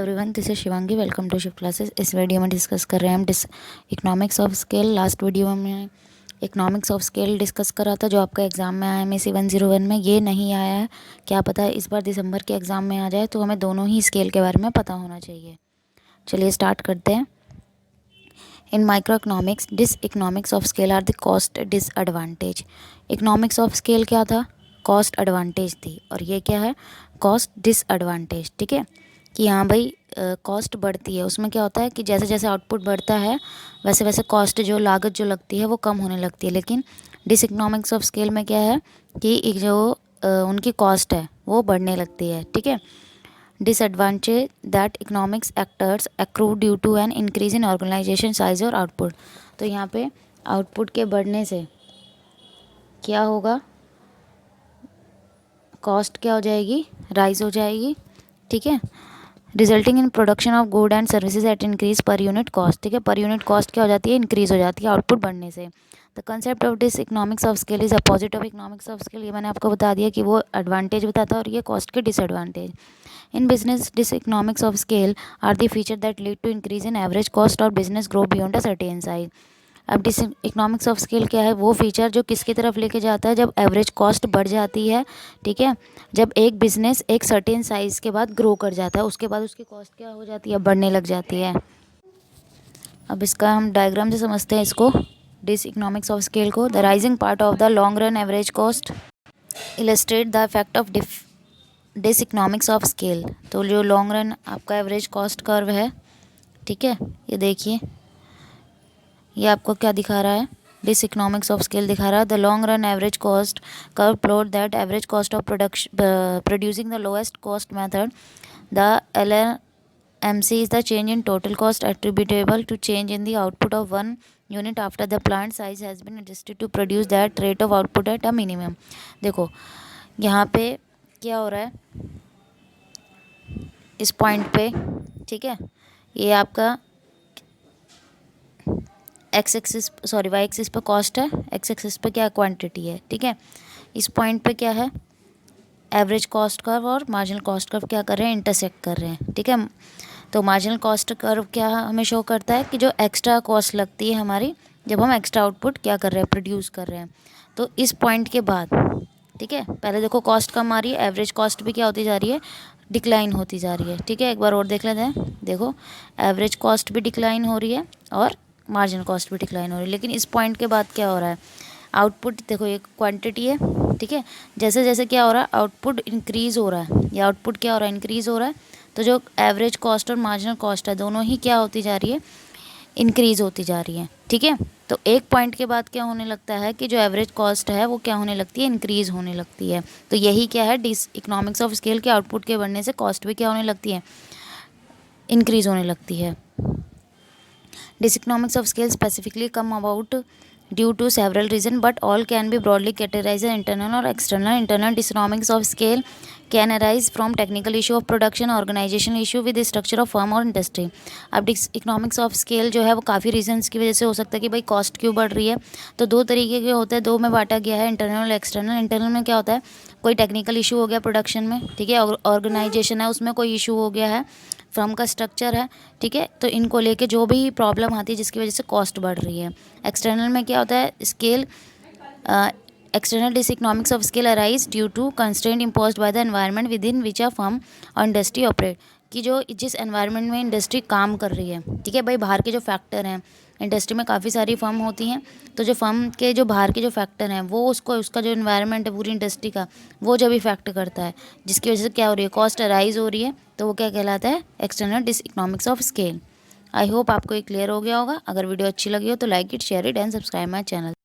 Everyone, this is Shivangi. Welcome to Shiv classes. इस video में discuss कर रहे हैं हम economics of scale. Last video में हमने इकोनॉमिक्स ऑफ स्केल डिस्कस करा था, जो आपका एग्जाम में आया MSc 101 में। ये नहीं आया है, क्या पता है इस बार दिसंबर के एग्ज़ाम में आ जाए। तो हमें दोनों ही स्केल के बारे में पता होना चाहिए। चलिए स्टार्ट करते हैं। In microeconomics, economics of scale are the cost disadvantage. Economics of scale क्या था? कॉस्ट एडवांटेज थी। और ये क्या है? Cost disadvantage. ठीक है, कि हाँ भाई कॉस्ट बढ़ती है। उसमें क्या होता है कि जैसे जैसे आउटपुट बढ़ता है वैसे वैसे कॉस्ट, जो लागत जो लगती है वो कम होने लगती है। लेकिन डिस इकोनॉमिक्स ऑफ स्केल में क्या है कि एक जो उनकी कॉस्ट है वो बढ़ने लगती है। ठीक है। Disadvantage that economics actors accrue due to an increase in organisation size और आउटपुट। तो यहाँ पे आउटपुट के बढ़ने से क्या होगा? कॉस्ट क्या हो जाएगी? राइज हो जाएगी। ठीक है, resulting in production of good and services at increase per unit cost. ठीक है, पर यूनिट कॉस्ट क्या हो जाती है? इंक्रीज हो जाती है आउटपुट बढ़ने से। The concept of dis economics of scale is opposite of economics of scale. ये मैंने आपको बता दिया कि वो एडवांटेज बताता है और ये कॉस्ट के disadvantage. In business, dish economics of scale are the feature that lead to increase in average cost or business grow beyond a certain size. अब डिस इकोनॉमिक्स ऑफ स्केल क्या है? वो फीचर जो किसकी तरफ लेके जाता है? जब एवरेज कॉस्ट बढ़ जाती है। ठीक है, जब एक बिजनेस एक सर्टेन साइज़ के बाद ग्रो कर जाता है, उसके बाद उसकी कॉस्ट क्या हो जाती है? बढ़ने लग जाती है। अब इसका हम डायग्राम से समझते हैं इसको, डिस इकोनॉमिक्स ऑफ स्केल को। The rising part of the long run average cost illustrate the effect of dis economics of scale. तो जो लॉन्ग रन आपका एवरेज कॉस्ट कर्व है, ठीक है, ये देखिए, ये आपको क्या दिखा रहा है? डिस इकोनॉमिक्स ऑफ स्केल दिखा रहा है। The long run average cost curve plot that average cost of producing the lowest cost method. The LMC is the change in total cost attributable to change in the output of one unit after the plant size has been adjusted to produce that rate of output at a minimum। देखो यहाँ पे क्या हो रहा है इस point पे? ठीक है, ये आपका वाई एक्सिस पे कॉस्ट है, एक्स एक्सिस पे क्या क्वांटिटी है। ठीक है, इस पॉइंट पे क्या है? एवरेज कॉस्ट कर्व और मार्जिनल कॉस्ट कर्व क्या कर रहे हैं? इंटरसेक्ट कर रहे हैं। ठीक है, तो मार्जिनल कॉस्ट कर्व क्या हमें शो करता है कि जो एक्स्ट्रा कॉस्ट लगती है हमारी जब हम एक्स्ट्रा आउटपुट क्या कर रहे हैं? प्रोड्यूस कर रहे हैं। तो इस पॉइंट के बाद, ठीक है, पहले देखो कॉस्ट कम आ रही है, एवरेज कॉस्ट भी क्या होती जा रही है? डिक्लाइन होती जा रही है। ठीक है, एक बार और देख लेते हैं। देखो एवरेज कॉस्ट भी डिक्लाइन हो रही है और मार्जिनल कॉस्ट भी डिक्लाइन हो रही है। लेकिन इस पॉइंट के बाद क्या हो रहा है? आउटपुट देखो, एक क्वांटिटी है। ठीक है, जैसे जैसे क्या हो रहा है? आउटपुट इंक्रीज़ हो रहा है, या आउटपुट क्या हो रहा है? इंक्रीज़ हो रहा है। तो जो एवरेज कॉस्ट और मार्जिनल कॉस्ट है दोनों ही क्या होती जा रही है? इंक्रीज़ होती जा रही है। ठीक है, तो एक पॉइंट के बाद क्या होने लगता है कि जो एवरेज कॉस्ट है वो क्या होने लगती है? इंक्रीज़ होने लगती है। तो यही क्या है? डिस इकोनॉमिक्स ऑफ स्केल के आउटपुट के बढ़ने से कॉस्ट भी क्या होने लगती है? इंक्रीज़ होने लगती है। This economics of scale specifically come about due to several reasons, but all can be broadly categorized as internal or external. Internal diseconomics of scale can arise from technical issue of production, organizational issue with the structure of firm or industry. अब dish economics of scale जो है वो काफ़ी reasons की वजह से हो सकता है कि भाई कॉस्ट क्यों बढ़ रही है। तो दो तरीके के होते हैं, दो में बांटा गया है, इंटरनल और एक्सटर्नल। इंटरनल में क्या होता है? कोई टेक्निकल इशू हो गया प्रोडक्शन में, ठीक है, ऑर्गेनाइजेशन है उसमें कोई इशू हो गया है, फर्म का स्ट्रक्चर है, ठीक है, तो इनको लेके जो भी प्रॉब्लम आती है जिसकी वजह से कॉस्ट बढ़ रही है। एक्सटर्नल में क्या होता है? Scale external dis economics of scale arise due to constraint imposed by the environment within which a firm और इंडस्ट्री ऑपरेट। कि जो जिस एनवायरनमेंट में इंडस्ट्री काम कर रही है, ठीक है भाई, बाहर के जो फैक्टर हैं, इंडस्ट्री में काफ़ी सारी फर्म होती हैं, तो जो फर्म के जो बाहर के जो फैक्टर हैं वो उसको उसका जो एनवायरनमेंट है पूरी इंडस्ट्री का, वो जब इफेक्ट करता है, जिसकी वजह से क्या हो रही है? कॉस्ट अराइज हो रही है। तो वो क्या कहलाता है? External dis economics of scale. I hope आपको ये क्लियर हो गया होगा। अगर वीडियो अच्छी लगी हो तो like it, share it and subscribe my channel.